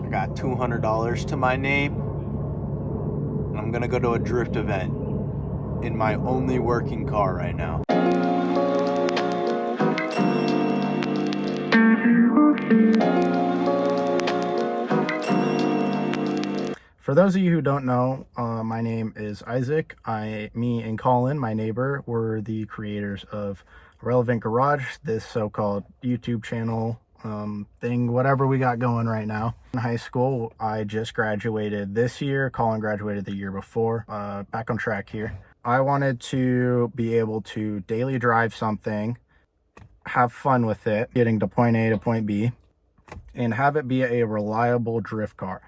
I got $200 to my name. And I'm gonna go to a drift event in my only working car right now. For those of you who don't know, my name is Isaac. Me and Colin, my neighbor, were the creators of Relevant Garage, this so-called YouTube channel thing, whatever we got going right now. In high school, I just graduated this year. Colin graduated the year before. Back on track here. I wanted to be able to daily drive something, have fun with it, getting to point A to point B, and have it be a reliable drift car.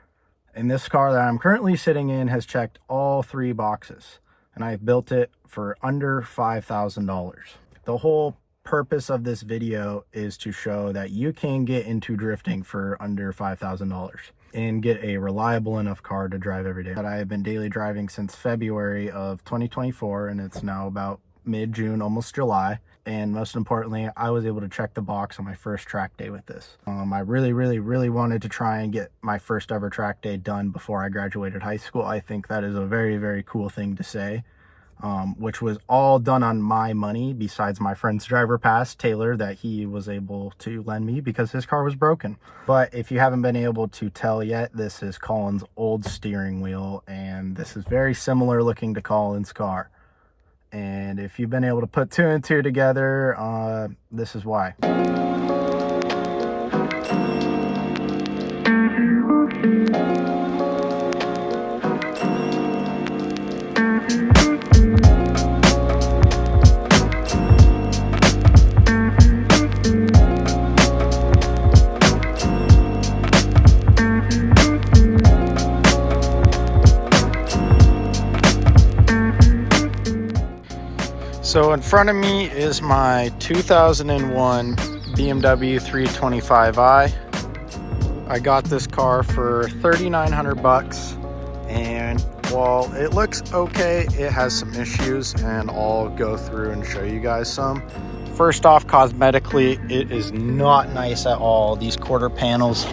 And this car that I'm currently sitting in has checked all three boxes, and I've built it for under $5,000. The whole purpose of this video is to show that you can get into drifting for under $5,000 and get a reliable enough car to drive every day. That I have been daily driving since February of 2024, and it's now about mid-June, almost July. And most importantly, I was able to check the box on my first track day with this. I really wanted to try and get my first ever track day done before I graduated high school. I think that is a very cool thing to say, which was all done on my money, besides my friend's driver pass, Taylor, that he was able to lend me because his car was broken. But if you haven't been able to tell yet, this is Colin's old steering wheel, and this is very similar looking to Colin's car. And if you've been able to put two and two together, this is why. So in front of me is my 2001 BMW 325i. I got this car for $3,900, and while it looks okay, it has some issues, and I'll go through and show you guys some. First off, cosmetically, it is not nice at all. These quarter panels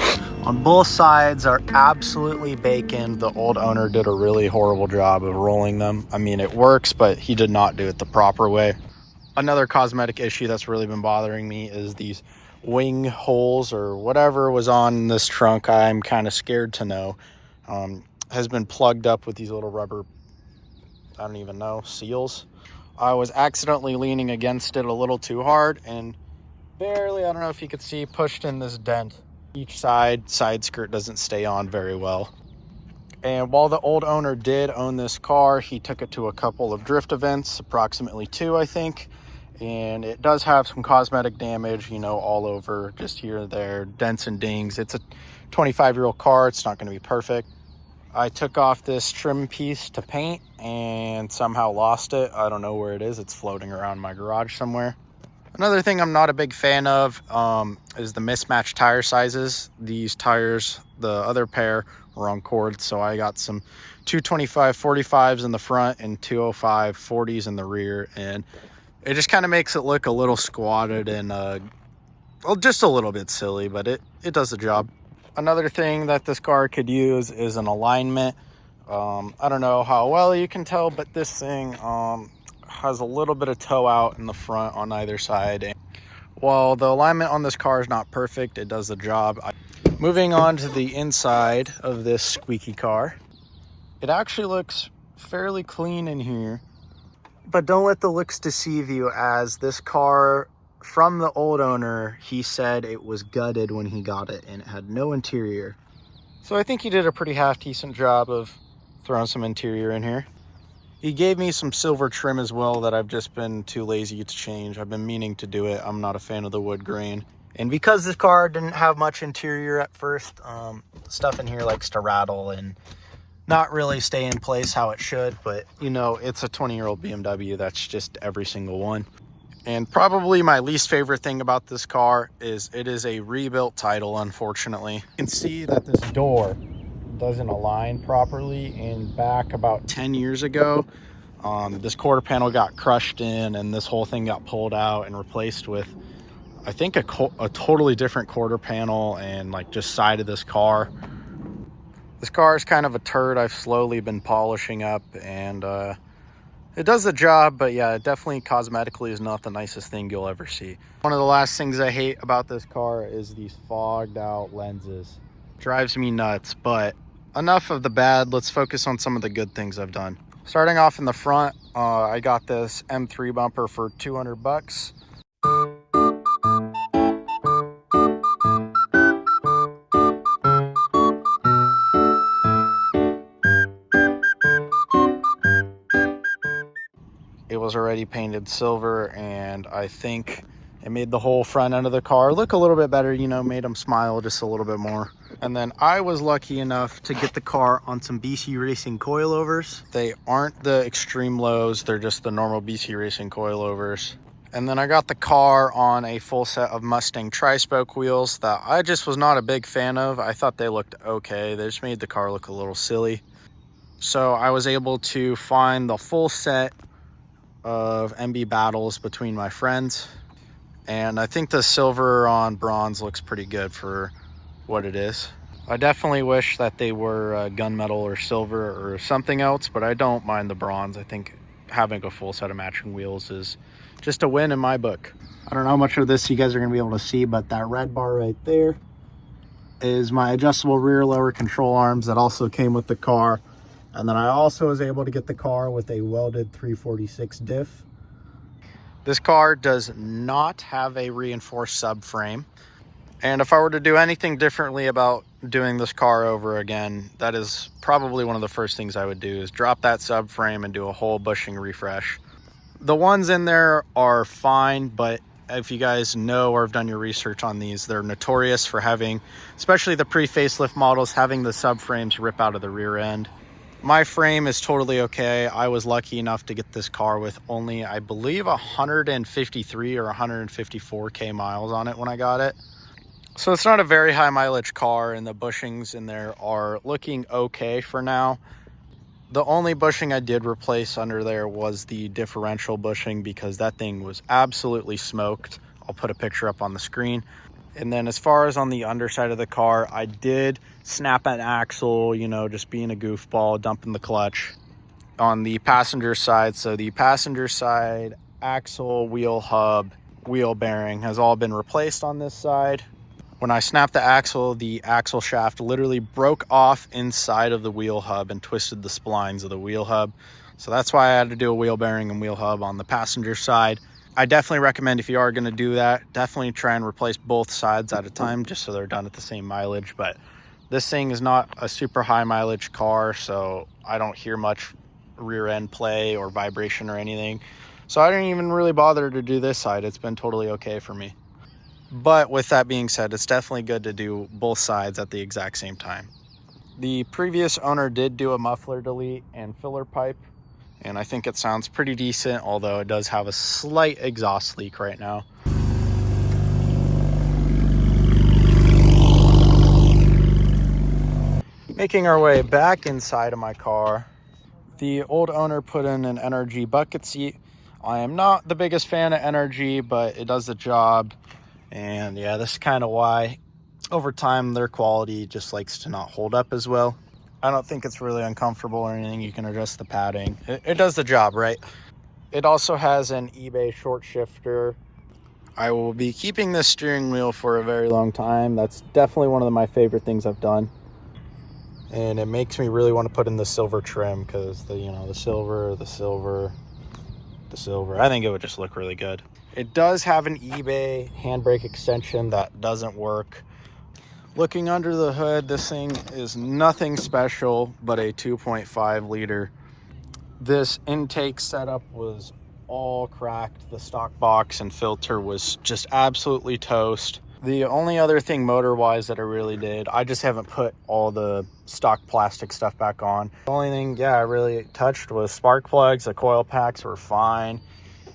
on both sides are absolutely bacon. The old owner did a really horrible job of rolling them. I mean, it works, but he did not do it the proper way. Another cosmetic issue that's really been bothering me is these wing holes, or whatever was on this trunk, I'm kind of scared to know, has been plugged up with these little rubber, I don't even know, seals. I was accidentally leaning against it a little too hard and barely, I don't know if you could see, pushed in this dent. Each side skirt doesn't stay on very well. And while the old owner did own this car, he took it to a couple of drift events, approximately 2, I think. And it does have some cosmetic damage, you know, all over, just here and there, dents and dings. It's a 25-year-old car. It's not going to be perfect. I took off this trim piece to paint and somehow lost it. I don't know where it is. It's floating around my garage somewhere. Another thing I'm not a big fan of is the mismatched tire sizes. These tires, the other pair, were on cord, so I got some 225 45s in the front and 205 40s in the rear, and it just kind of makes it look a little squatted and well, just a little bit silly, but it does the job. Another thing that this car could use is an alignment. I don't know how well you can tell, but this thing has a little bit of toe out in the front on either side. And while the alignment on this car is not perfect, it does the job. Moving on to the inside of this squeaky car, it actually looks fairly clean in here, but don't let the looks deceive you, as this car, from the old owner, he said it was gutted when he got it and it had no interior. So I think he did a pretty half decent job of throwing some interior in here. He gave me some silver trim as well that I've just been too lazy to change. I've been meaning to do it. I'm not a fan of the wood grain. And because this car didn't have much interior at first, stuff in here likes to rattle and not really stay in place how it should. But, you know, it's a 20-year-old BMW. That's just every single one. And probably my least favorite thing about this car is it is a rebuilt title, unfortunately. You can see that this door doesn't align properly, and back about 10 years ago, this quarter panel got crushed in and this whole thing got pulled out and replaced with, I think, a totally different quarter panel and like just side of this car. This car is kind of a turd I've slowly been polishing up, and it does the job, but yeah, it definitely cosmetically is not the nicest thing you'll ever see. One of the last things I hate about this car is these fogged out lenses. Drives me nuts, but enough of the bad. Let's focus on some of the good things I've done. Starting off in the front, I got this M3 bumper for 200 bucks. It was already painted silver, and I think it made the whole front end of the car look a little bit better, you know, made them smile just a little bit more. And then I was lucky enough to get the car on some BC Racing coilovers. They aren't the extreme lows, they're just the normal BC Racing coilovers. And then I got the car on a full set of Mustang tri-spoke wheels that I just was not a big fan of. I thought they looked okay. They just made the car look a little silly. So I was able to find the full set of MB battles between my friends, and I think the silver on bronze looks pretty good for what it is. I definitely wish that they were gunmetal or silver or something else, but I don't mind the bronze. I think having a full set of matching wheels is just a win in my book. I don't know how much of this you guys are going to be able to see, but that red bar right there is my adjustable rear lower control arms that also came with the car. And then I also was able to get the car with a welded 346 diff. This car does not have a reinforced subframe. And if I were to do anything differently about doing this car over again, that is probably one of the first things I would do, is drop that subframe and do a whole bushing refresh. The ones in there are fine, but if you guys know or have done your research on these, they're notorious for having, especially the pre-facelift models, having the subframes rip out of the rear end. My frame is totally okay. I was lucky enough to get this car with only, I believe, 153 or 154K miles on it when I got it. So it's not a very high mileage car, and the bushings in there are looking okay for now. The only bushing I did replace under there was the differential bushing, because that thing was absolutely smoked. I'll put a picture up on the screen. And then as far as on the underside of the car, I did snap an axle, you know, just being a goofball, dumping the clutch on the passenger side. So the passenger side axle, wheel hub, wheel bearing has all been replaced on this side. When I snapped the axle shaft literally broke off inside of the wheel hub and twisted the splines of the wheel hub. So that's why I had to do a wheel bearing and wheel hub on the passenger side. I definitely recommend, if you are going to do that, definitely try and replace both sides at a time, just so they're done at the same mileage. But this thing is not a super high mileage car, so I don't hear much rear end play or vibration or anything. So I didn't even really bother to do this side. It's been totally okay for me. But with that being said, it's definitely good to do both sides at the exact same time. The previous owner did do a muffler delete and filler pipe, and I think it sounds pretty decent, although it does have a slight exhaust leak right now. Making our way back inside of my car, the old owner put in an NRG bucket seat. I am not the biggest fan of NRG, but it does the job. And yeah, this is kind of why over time their quality just likes to not hold up as well. I don't think it's really uncomfortable or anything. You can adjust the padding. It does the job, right? It also has an eBay short shifter. I will be keeping this steering wheel for a very long time. That's definitely one of my favorite things I've done. And it makes me really want to put in the silver trim, because the silver. I think it would just look really good. It does have an eBay handbrake extension that doesn't work. Looking under the hood, this thing is nothing special but a 2.5 liter. This intake setup was all cracked. The stock box and filter was just absolutely toast. The only other thing motor-wise that I really did, I just haven't put all the stock plastic stuff back on. The only thing, I really touched was spark plugs. The coil packs were fine.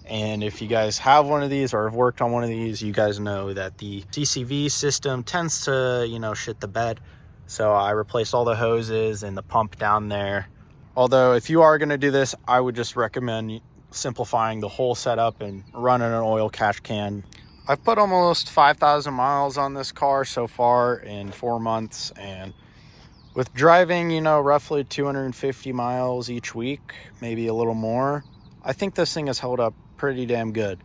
And if you guys have one of these or have worked on one of these, you guys know that the CCV system tends to, shit the bed. So I replaced all the hoses and the pump down there. Although if you are going to do this, I would just recommend simplifying the whole setup and running an oil cash can. I've put almost 5,000 miles on this car so far in 4 months, and With driving, you know, roughly 250 miles each week, maybe a little more, I think this thing has held up pretty damn good.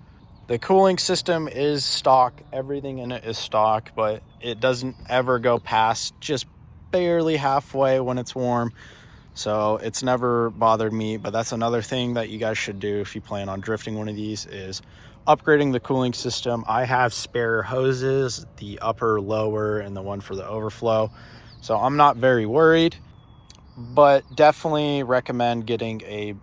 The cooling system is stock. Everything in it is stock, but it doesn't ever go past just barely halfway when it's warm. So it's never bothered me, but that's another thing that you guys should do if you plan on drifting one of these is upgrading the cooling system. I have spare hoses, the upper, lower, and the one for the overflow. So I'm not very worried, but definitely recommend getting a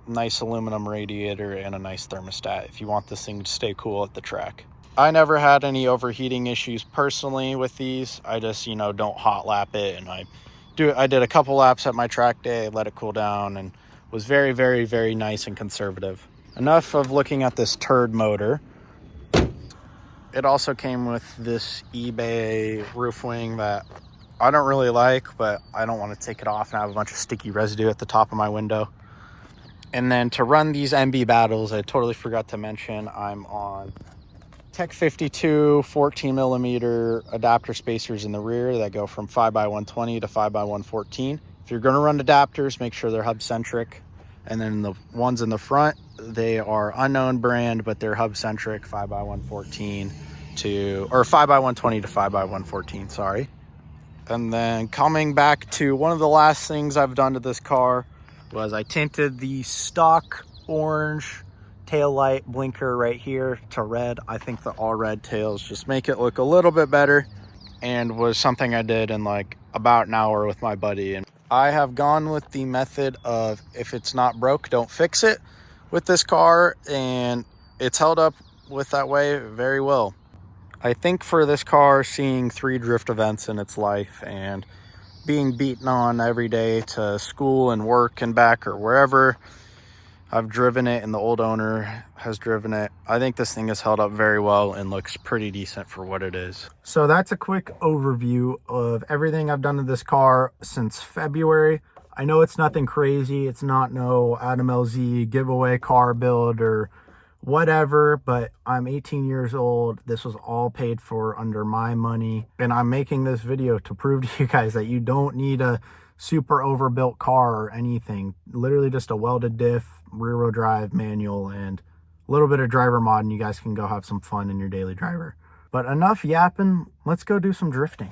nice aluminum radiator and a nice thermostat if you want this thing to stay cool at the track. I never had any overheating issues personally with these. I just, you know, don't hot lap it, and I did a couple laps at my track day, let it cool down, and was very, very, very nice and conservative. Enough of looking at this turd motor. It also came with this eBay roof wing that I don't really like, but I don't want to take it off and have a bunch of sticky residue at the top of my window. And then to run these MB battles, I totally forgot to mention, I'm on Tech 52 14 millimeter adapter spacers in the rear that go from 5x120 to 5x114. If you're going to run adapters, make sure they're hub centric. And then the ones in the front, they are unknown brand, but they're hub centric 5x114 or 5x120 to 5x114, sorry. And then coming back to one of the last things I've done to this car was I tinted the stock orange tail light blinker right here to red. I think the all red tails just make it look a little bit better, and was something I did in like about an hour with my buddy. And I have gone with the method of if it's not broke, don't fix it with this car, and it's held up with that way very well. I think for this car, seeing 3 drift events in its life and being beaten on every day to school and work and back or wherever I've driven it and the old owner has driven it, I think this thing has held up very well and looks pretty decent for what it is. So that's a quick overview of everything I've done to this car since February. I know it's nothing crazy. It's not no Adam LZ giveaway car build or whatever, but I'm 18 years old. This was all paid for under my money, and I'm making this video to prove to you guys that you don't need a super overbuilt car or anything. Literally just a welded diff, rear wheel drive, manual, and a little bit of driver mod, and you guys can go have some fun in your daily driver. But enough yapping, let's go do some drifting.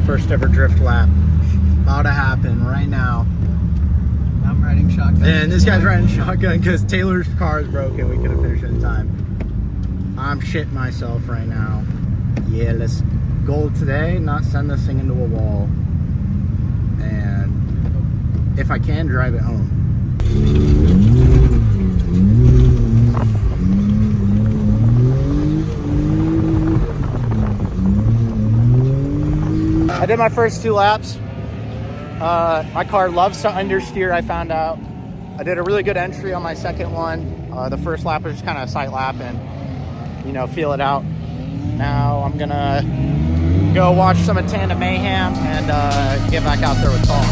First ever drift lap about to happen right now. I'm riding shotgun. And this guy's riding shotgun because Taylor's car is broken. We couldn't finish it in time. I'm shitting myself right now. Yeah, let's goal today, not send this thing into a wall. And if I can, drive it home. I did my first 2 laps. My car loves to understeer, I found out. I did a really good entry on my second one. The first lap was just kind of a sight lap and, you know, feel it out. Now I'm gonna go watch some of Tandem Mayhem and get back out there with Colin.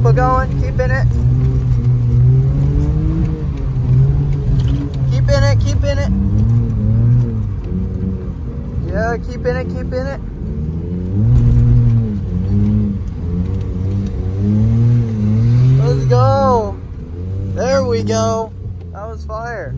turbo going. Keep in it. Keep in it. Keep in it. Yeah, keep in it. Keep in it. Let's go. There we go. That was fire.